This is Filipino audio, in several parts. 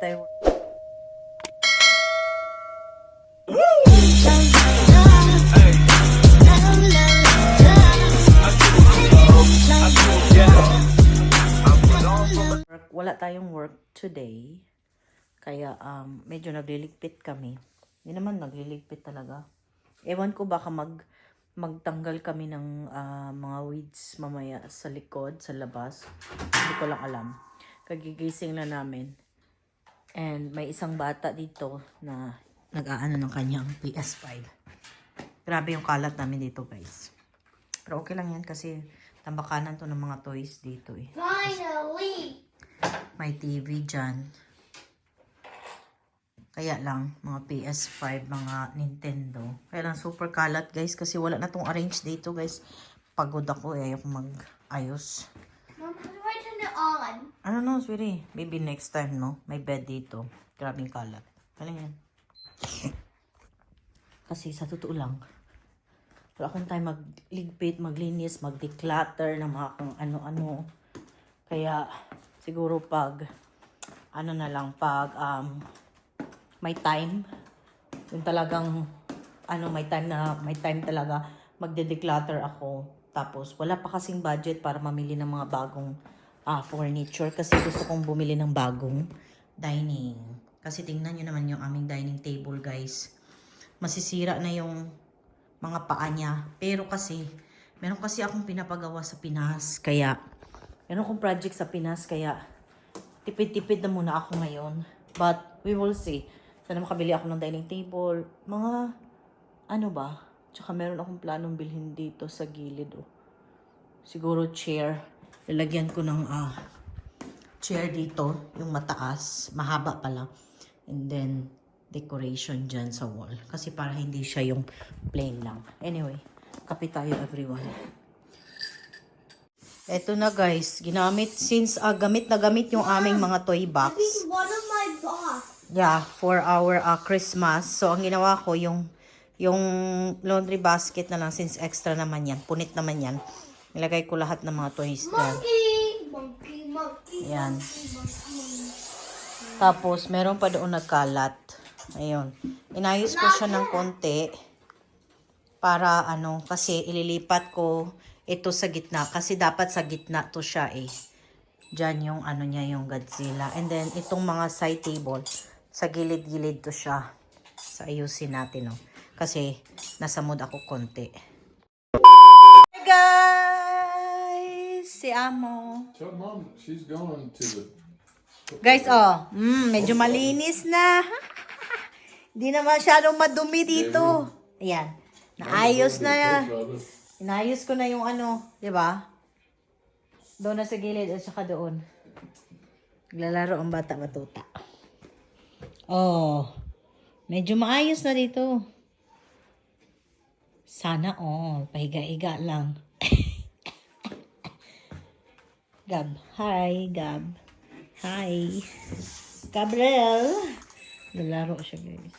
tayo. Wala tayong work today. Kaya medyo nagliligpit kami. Hindi naman nagliligpit talaga. Ewan ko baka magtanggal kami ng mga weeds mamaya sa likod, sa labas. Hindi ko lang alam. Kagigising na namin. And may isang bata dito na nag-aano ng kanyang PS5. Grabe yung kalat namin dito, guys. Pero okay lang yan kasi tambakanan to ng mga toys dito eh. Finally! May TV dyan. Kaya lang, mga PS5, mga Nintendo. Kaya lang super kalat, guys, kasi wala na tong arrange dito, guys. Pagod ako eh, ayoko mag-ayos. Mom, how do I turn it on? I don't know, sweetie. Maybe next time, no? May bed dito. Grabing kalat. Ano yan? Kasi sa totoo lang, wala akong time magligpit, maglinis, mag-declutter ng mga kung ano-ano. Kaya, siguro pag, ano na lang, pag may time, yung talagang, may time talaga, magde-declutter ako. Tapos, wala pa kasing budget para mamili ng mga bagong furniture. Kasi gusto kong bumili ng bagong dining. Kasi tingnan nyo naman yung aming dining table, guys. Masisira na yung mga paa niya. Pero kasi, meron kasi akong pinapagawa sa Pinas. Kaya, meron akong project sa Pinas. Kaya, tipid-tipid na muna ako ngayon. But, we will see. Sana makabili ako ng dining table. Mga, Tsaka meron akong planong bilhin dito sa gilid. Oh. Siguro chair. Lalagyan ko ng chair dito. Yung mataas. Mahaba pala. And then, decoration dyan sa wall. Kasi para hindi siya yung plain lang. Anyway, kape tayo everyone. Eto na guys. Ginamit, since gamit na gamit yung aming mga toy box. I think one of my boss. Yeah, for our Christmas. So, ang ginawa ko, yung laundry basket na lang, since extra naman yan. Punit naman yan. Nilagay ko lahat ng mga toys dyan. Monkey. Yan. Tapos, meron pa doon nagkalat. Ayun. Inayos ko siya ng konti. Para, kasi ililipat ko ito sa gitna. Kasi dapat sa gitna to siya eh. Diyan yung, niya, yung Godzilla. And then, itong mga side table, sa gilid-gilid to siya. So, ayusin natin, oh. Kasi, nasa mood ako konti. Hey, guys! Si Amo. Tell Mom she's going to the... Guys, medyo malinis na. Hindi na masyadong madumi dito. Ayan. Naayos na. Inayos ko na yung di ba? Doon na sa gilid at saka doon. Naglalaro ang bata batuta. Oh. Medyo maayos na dito. Sana pahiga-higa lang. Gab. Hi, Gab. Hi. Gabriel. Naglalaro siya, guys.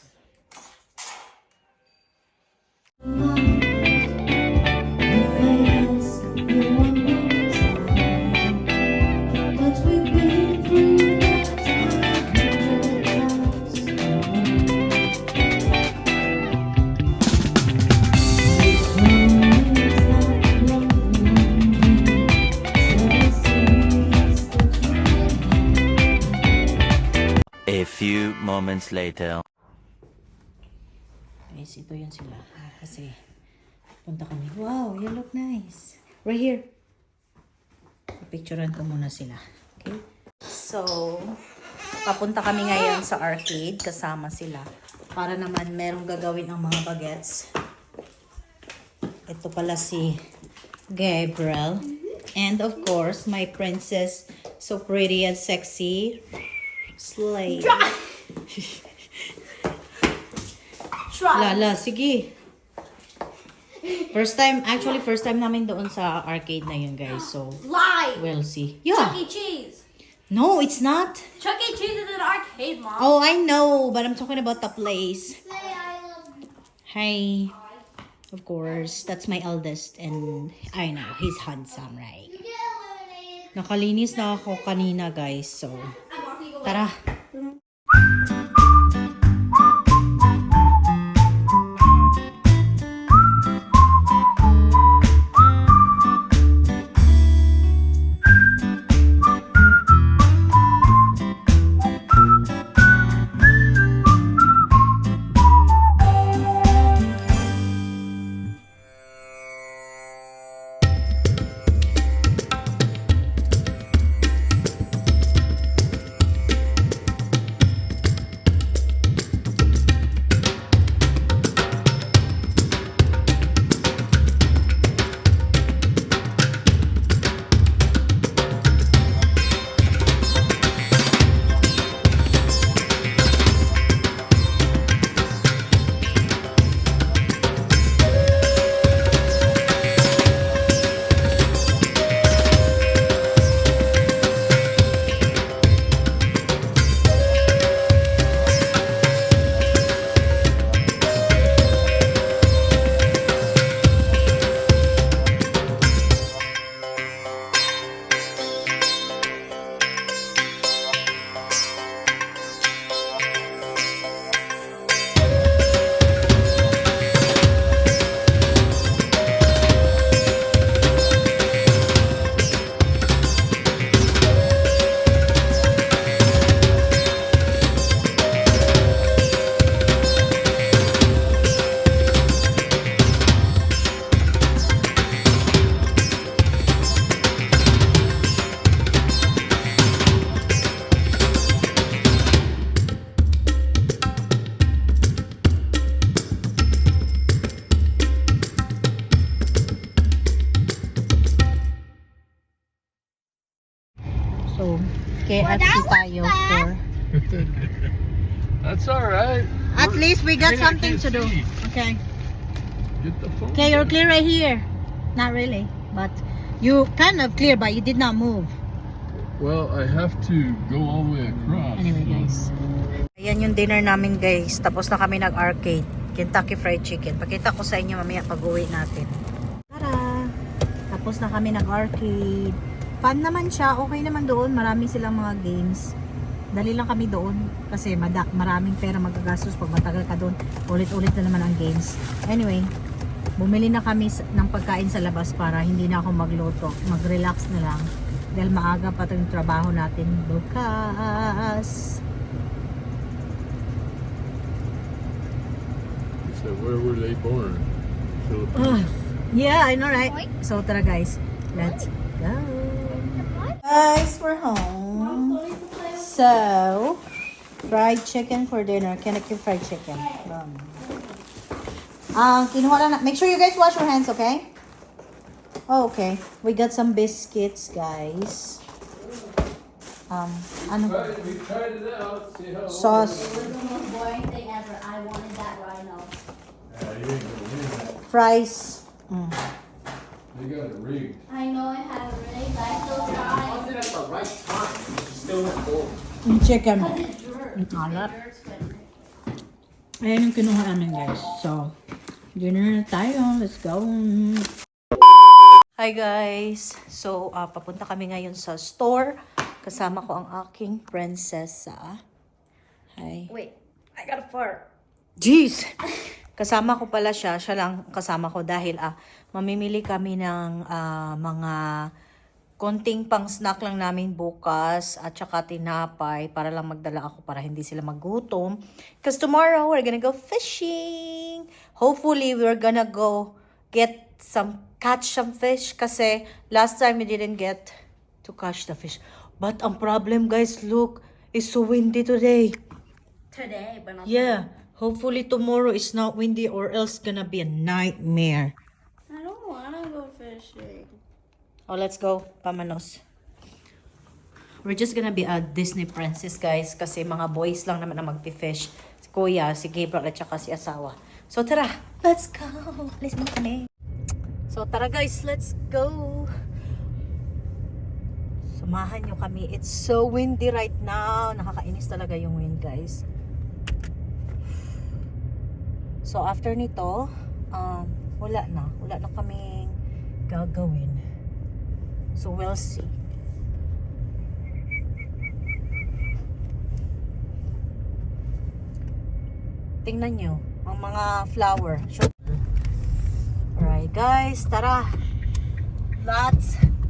A few moments later. Guys, ito yun sila. Kasi, punta kami. Wow, you look nice. Right here. Picturean ko muna sila. Okay? So, papunta kami ngayon sa arcade. Kasama sila. Para naman merong gagawin ang mga bagets. Ito pala si Gabriel. And of course, my princess. So pretty and sexy. Slay. Lala, sige. First time namin doon sa arcade na yun, guys. So, Lie! we'll see. Yeah. Chuck E. Cheese. No, it's not. Chuck E. Cheese is an arcade, Mom. Oh, I know, but I'm talking about the place. Say I love you. Hi. Of course, that's my eldest and I know, he's handsome, right? You get eliminated. Nakalinis na ako kanina, guys. So, tara. So, KFC tayo for dinner. That's all right. At least we got Hey, I something can't to do. see. Okay. Get the phone. Okay, you're clear right here. Not really, but you kind of clear, but you did not move. Well, I have to go all the way across. Anyway, guys. Ayan yung dinner namin, guys. Tapos na kami nag-arcade. Kentucky Fried Chicken. Pakita ko sa inyo mamaya pag-uwi natin. Tara! Tapos na kami nag-arcade. Fun naman siya. Okay naman doon. Marami silang mga games. Dali lang kami doon. Kasi maraming pera magagastos pag matagal ka doon. Ulit-ulit na naman ang games. Anyway, bumili na kami ng pagkain sa labas para hindi na ako magluto. Mag-relax na lang. Dahil maaga pa ito yung trabaho natin bukas. So where were they born? Philippines. Yeah, I know, right? So, tara guys. Let's go. Guys, we're home. So, fried chicken for dinner. Kentucky Fried Chicken. Kinuha lang make sure you guys wash your hands, okay? Oh, okay. We got some biscuits, guys. Ano? We tried it out. See how Sauce. It was the most boring thing ever. I wanted that rhino. You ain't gonna win that. Fries. They got it rigged. I know I have it really, but I still try. It at the right time. Still went gold. Yung chicken. Because it jerks. Ang alat. It jerks good. Ayan yung kinuha namin, guys. So, dinner na tayo. Let's go. Hi, guys. So, papunta kami ngayon sa store. Kasama ko ang aking prinsesa. Hi. Wait, I got a fart. Jeez! Kasama ko pala siya. Siya lang kasama ko dahil mamimili kami ng mga konting pang snack lang namin bukas at saka tinapay para lang magdala ako para hindi sila magutom. Because tomorrow we're gonna go fishing. Hopefully we're gonna go catch some fish kasi last time we didn't get to catch the fish. But ang problem, guys, look, it's so windy today. Today, but not Yeah, hopefully tomorrow is not windy or else gonna be a nightmare. I don't want to go fishing. Oh, let's go, Pamanos. We're just gonna be a Disney princess, guys, kasi mga boys lang naman na magpi-fish. Si Kuya, si Gabriel, at saka si asawa. So tara, let's go. Let's go kami. So tara, guys, let's go. Samahan nyo kami. It's so windy right now. Nakakainis talaga yung wind, guys. So after nito, wala na kaming gagawin. So we'll see. Tingnan nyo ang mga flower. Alright, guys, tara.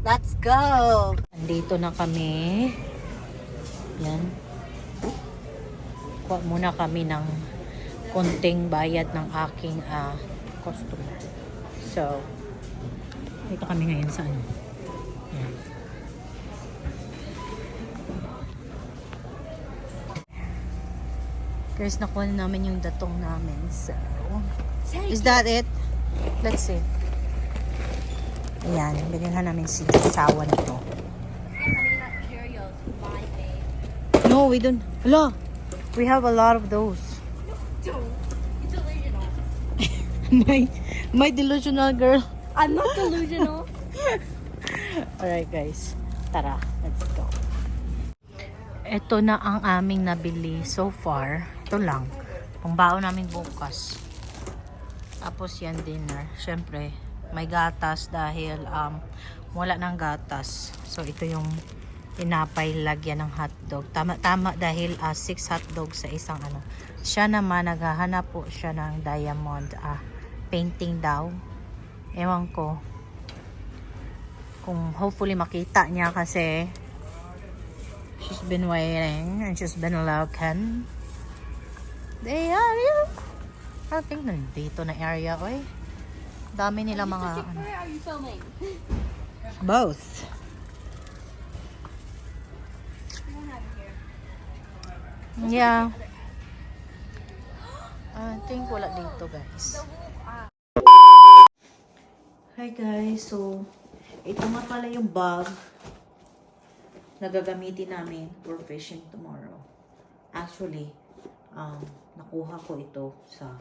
Let's go. Andito na kami. Yan. Kuha muna kami ng konting bayad ng aking customer. So, dito kami ngayon sa ano. Yan. Guys, nakuha na namin yung datong namin. So, is that it? Let's see. Ayan, binilhan namin si asawa nito. Honey Nut Cheerios, my fave. No, we don't. Hello, we have a lot of those. It's delusional. my delusional girl. I'm not delusional. Alright, guys. Tara, let's go. Ito na ang aming nabili so far. Ito lang. Pangbaon namin bukas. Tapos yan dinner. Siyempre, may gatas dahil wala ng gatas. So, ito yung tinapay lagyan ng hotdog. Tama dahil 6 hotdog sa isang ano. Siya naman, naghahanap po siya ng diamond painting daw. Ewan ko. Kung hopefully makita niya kasi she's been waiting and she's been looking. They are you. I think nandito na area, oy. Dami nila mga ano. Where are you filming? Both. We don't have it here. Yeah. I think wala dito, guys. Hi guys, so ito nga pala yung bag nagagamitin namin for fishing tomorrow. Actually, nakuha ko ito sa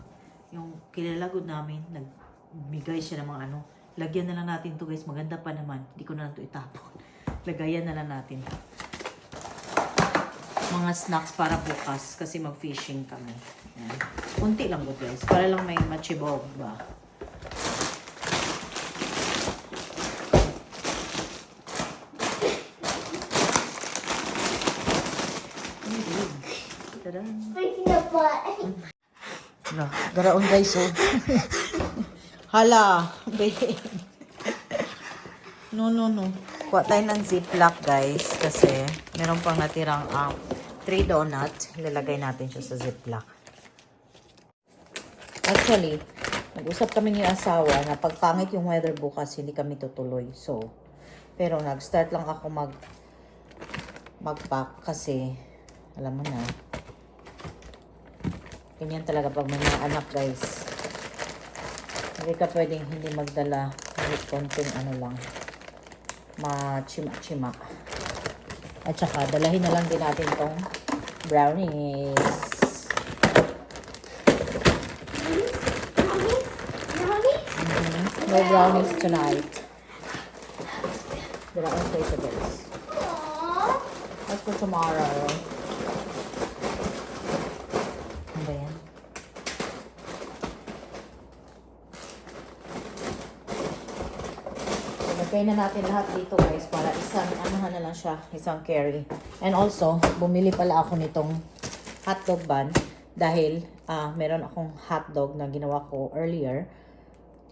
yung kilalagod namin. Nagbigay siya ng mga ano. Lagyan na lang natin to guys. Maganda pa naman. Hindi ko na lang to itapon. Lagayan na lang natin. Mga snacks para bukas kasi mag-fishing kami. Yan. Kunti lang po guys. Para lang may machibog ba. Tadan. No, garaon guys oh. Hala, babe. No. Kuha tayo ng ziplock guys kasi meron pang natirang 3 donut. Ilalagay natin siya sa ziplock. Actually, nag-usap kami ng asawa na pag pangit yung weather bukas, hindi kami tutuloy. So, pero nag-start lang ako mag-pack kasi alam mo na, ganyan talaga pag may mga anak guys. Hindi ka pwedeng hindi magdala kahit konting ano lang, machima-chima. At saka, dalahin na lang din natin tong brownies. No brownies tonight. There are untastables. That's for tomorrow. Ano ba yan? Lagay na natin lahat dito guys para isang anuhan na lang siya, isang carry. And also, bumili pala ako nitong hotdog bun dahil meron akong hotdog na ginawa ko earlier.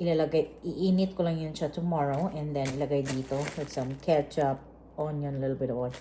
Iinit ko lang yun siya tomorrow and then ilagay dito with some ketchup, onion, little bit of oil.